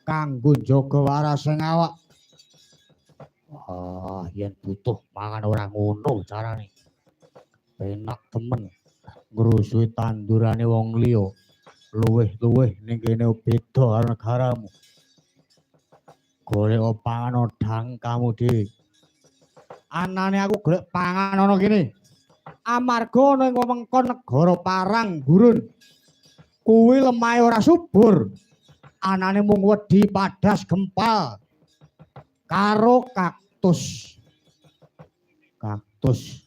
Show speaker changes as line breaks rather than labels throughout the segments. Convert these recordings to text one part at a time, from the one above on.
kanggo njaga warasing awak. Wah, yen butuh mangan ora ngono carane. Penak temen ngrusui tandurane wong liya. Luwih-luwih ning kene beda karo negaramu. Golek pangan dang kamu dhewe. Anane aku golek pangan ana kene. Amarga ana ing wewengkon negara Parang Gurun. Kuwi lemahe ora subur. Anane mung wedi padas gempal karo kaktus. Kaktus.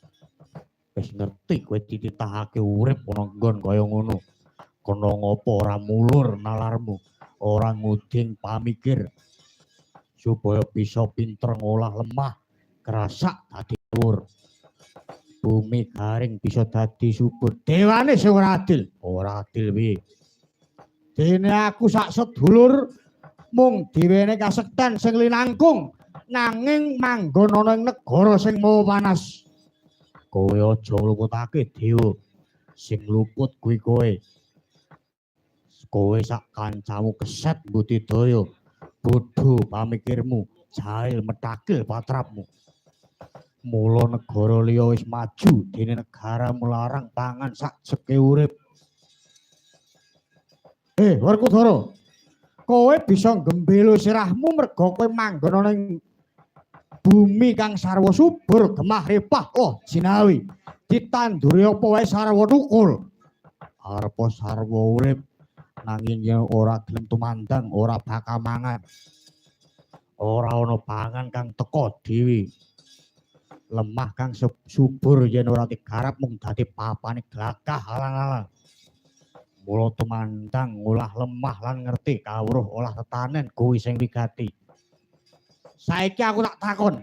Wis ngerti kowe dititahake urip ana nggon kaya ngono. Kono ngopo ora mulur nalarmu, ora nguding pamikir supaya bisa pinter ngolah lemah, kerasak dadi dhuwur. Bumi garing bisa dadi subur. Dewane sing ora adil piye? Dene aku sak sedulur mung diwene kasekten sing linangkung nanging manggon ana ing negara sing mawa panas. Kowe aja ngluputake dewa. Sing luput kuwi kowe. Kowe sak kancamu keset Budidaya. Bodho pamikirmu, jahil metakil patrapmu. Mula negara liya wis maju dene negaramu larang pangan sak jeke urip. Werkudara. Kowe bisa gembelo sirahmu merga kowe manggon ana ing bumi kang sarwa subur, gemah repah, jinawi. Ditanduri apa wae sarwa tukul. Arepa sarwa urip nanging yen ora gelem tumandang ora bakal mangan. Ora ana pangan kang teka dhewe. Lemah kang subur yen ora digarap mung dadi papane glagah alang-alang. Mula tumandang ngolah lemah lan ngerti kawruh olah tetanen kuwi sing wigati. Saiki aku tak takon.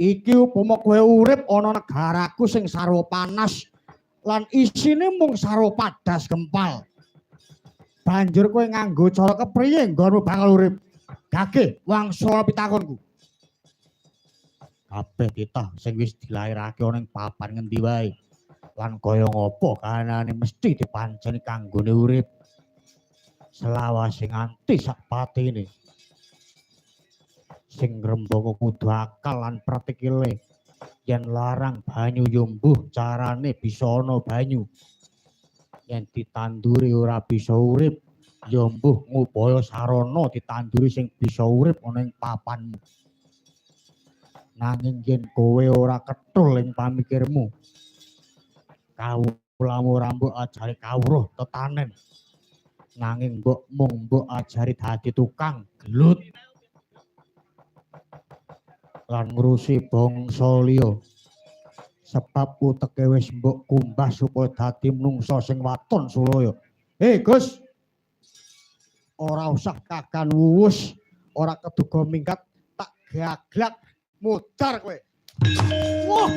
Iki upama kowe urip ana negaraku sing sarwa panas lan isine mung sarwa padas gempal. Banjur kowe nganggo cara kepriye nggonmu bakal urip? Gageh wangsa pitakonku. Kabeh titah sing wis dilairake ana ing papan ngendi wae. Lan kaya ngapa kahanane mesti dipanceni kanggone urip. Selawase nganti sak patine. Sing ngrembaka kudu akal lan pratikile. Yen larang banyu yo mbuh carane bisa ana banyu. Yen ditanduri ora bisa urip ya mbuh ngupaya sarana ditanduri sing bisa urip ana ing papanmu. Nanging yen kowe ora ketul ing pamikirmu, kawulamu ora mbok ajari kawruh tetanen. Nanging mbok ajari dadi tukang gelut lan ngurusi bangsa liya. Sebab uteke wis mbok kumbah supaya dadi menungsa sing waton sulaya. Gus. Ora usah kakan wuwus, ora keduga minggat, tak gaglak mudar kowe. Wah.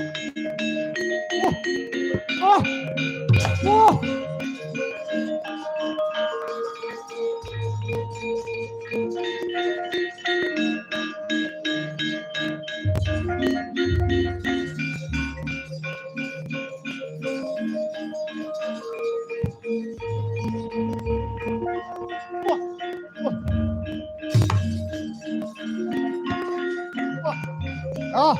Wah. Wah. Wah. Oh.